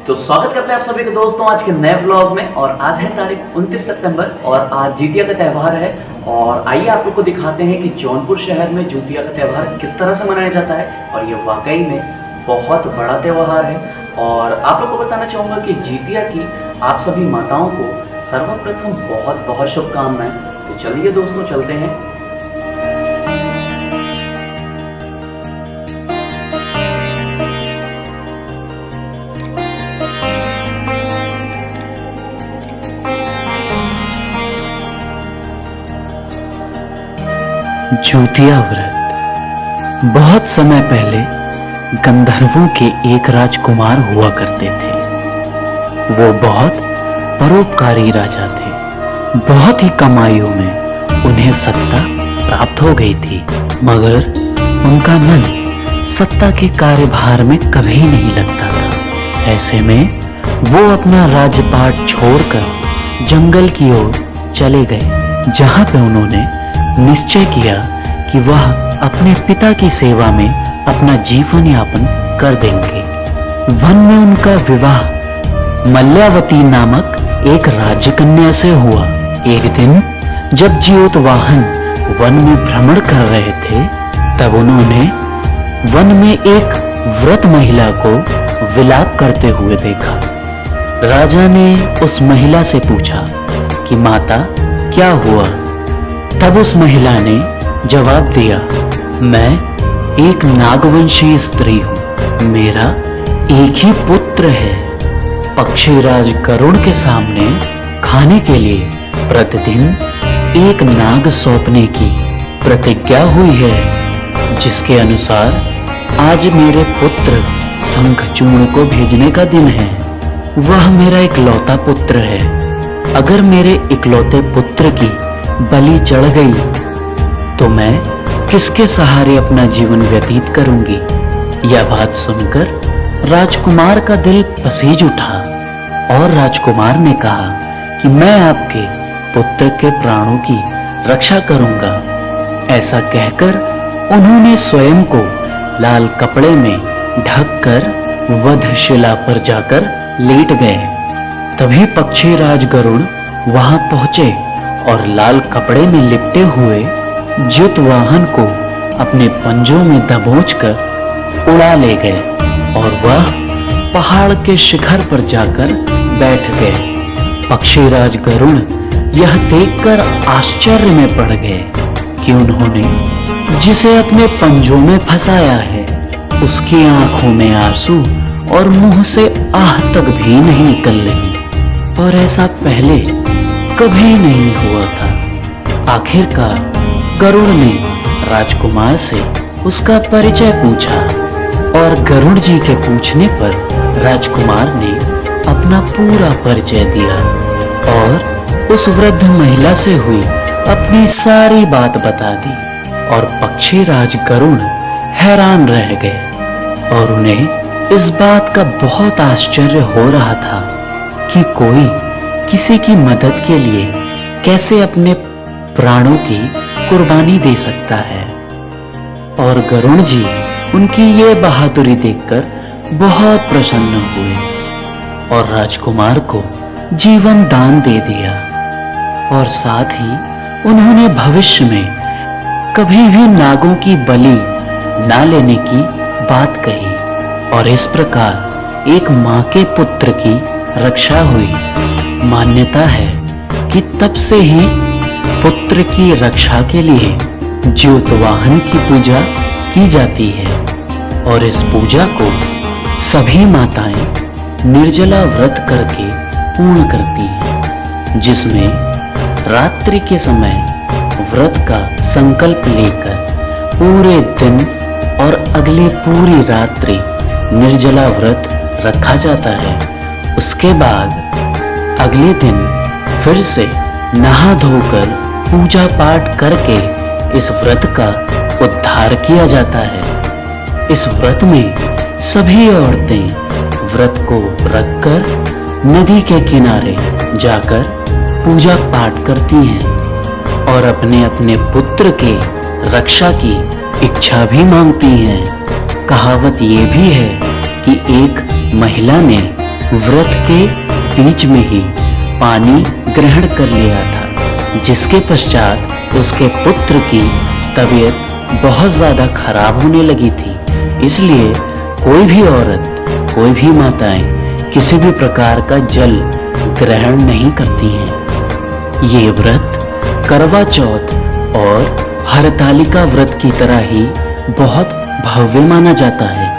तो स्वागत करते हैं आप सभी को दोस्तों आज के नए व्लॉग में। और आज है तारीख 29 सितंबर और आज जितिया का त्यौहार है। और आइए आप लोग को दिखाते हैं कि जौनपुर शहर में जितिया का त्यौहार किस तरह से मनाया जाता है। और ये वाकई में बहुत बड़ा त्यौहार है। और आप लोग को बताना चाहूँगा कि जितिया की आप सभी माताओं को सर्वप्रथम बहुत बहुत शुभकामनाएं। तो चलिए दोस्तों चलते हैं। जितिया व्रत। बहुत समय पहले गंधर्वों के एक राजकुमार हुआ करते थे। वो बहुत परोपकारी राजा थे। बहुत ही कम आयु में उन्हें सत्ता प्राप्त हो गई थी, मगर उनका मन सत्ता के कार्यभार में कभी नहीं लगता था। ऐसे में वो अपना राज्यपाट छोड़कर जंगल की ओर चले गए, जहां पे उन्होंने निश्चय किया कि वह अपने पिता की सेवा में अपना जीवन यापन कर देंगे। वन में उनका विवाह मल्यावती नामक एक राजकन्या से हुआ। एक दिन जब ज्योतवाहन वन में भ्रमण कर रहे थे, तब उन्होंने वन में एक व्रत महिला को विलाप करते हुए देखा। राजा ने उस महिला से पूछा कि माता क्या हुआ? तब उस महिला ने जवाब दिया, मैं एक नागवंशी स्त्री हूं। मेरा एक ही पुत्र है। पक्षीराज गरुड़ के सामने खाने के लिए प्रतिदिन एक नाग सौंपने की प्रतिज्ञा हुई है, जिसके अनुसार आज मेरे पुत्र शंखचूर्ण को भेजने का दिन है। वह मेरा इकलौता पुत्र है। अगर मेरे इकलौते पुत्र की बलि चढ़ गई तो मैं किसके सहारे अपना जीवन व्यतीत करूंगी? यह बात सुनकर राजकुमार का दिल पसीज उठा और राजकुमार ने कहा कि मैं आपके पुत्र के प्राणों की रक्षा करूंगा। ऐसा कहकर उन्होंने स्वयं को लाल कपड़े में ढककर वधशिला पर जाकर लेट गए। तभी पक्षीराज गरुड़ वहां पहुंचे और लाल कपड़े में लिपटे हुए ज्योतवाहन को अपने पंजों में दबोचकर उड़ा ले गए और वह पहाड़ के शिखर पर जाकर बैठ गए। पक्षीराज गरुड़ यह देखकर आश्चर्य में पड़ गए कि उन्होंने जिसे अपने पंजों में फंसाया है, उसकी आंखों में आंसू और मुंह से आह तक भी नहीं निकल रही। और ऐसा पहले कभी नहीं हुआ था। आखिरकार गरुड़ ने राजकुमार से उसका परिचय पूछा और गरुड़ जी के पूछने पर राजकुमार ने अपना पूरा परिचय दिया और उस वृद्ध महिला से हुई अपनी सारी बात बता दी। और पक्षीराज गरुड़ हैरान रह गए और उन्हें इस बात का बहुत आश्चर्य हो रहा था कि कोई किसी की मदद के लिए कैसे अपने प्राणों की कुर्बानी दे सकता है। और गरुड़ जी उनकी ये बहादुरी देखकर बहुत प्रसन्न हुए और राजकुमार को जीवन दान दे दिया। और साथ ही उन्होंने भविष्य में कभी भी नागों की बलि ना लेने की बात कही। और इस प्रकार एक मां के पुत्र की रक्षा हुई। मान्यता है कि तब से ही पुत्र की रक्षा के लिए ज्योतवाहन की पूजा की जाती है। और इस पूजा को सभी माताएं निर्जला व्रत करके पूर्ण करती हैं, जिसमें रात्रि के समय व्रत का संकल्प लेकर पूरे दिन और अगली पूरी रात्रि निर्जला व्रत रखा जाता है। उसके बाद अगले दिन फिर से नहा धोकर पूजा पाठ करके इस व्रत का उद्धार किया जाता है। इस व्रत में सभी औरतें व्रत को रखकर नदी के किनारे जाकर पूजा पाठ करती हैं और अपने अपने पुत्र के रक्षा की इच्छा भी मांगती हैं। कहावत ये भी है कि एक महिला ने व्रत के बीच में ही पानी ग्रहण कर लिया था, जिसके पश्चात उसके पुत्र की तबीयत बहुत ज्यादा खराब होने लगी थी। इसलिए कोई भी औरत, कोई भी माताएं किसी भी प्रकार का जल ग्रहण नहीं करती हैं। ये व्रत करवा चौथ और हरतालिका व्रत की तरह ही बहुत भव्य माना जाता है।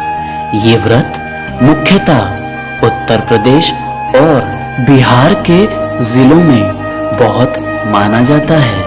ये व्रत मुख्यतः उत्तर प्रदेश और बिहार के जिलों में बहुत माना जाता है।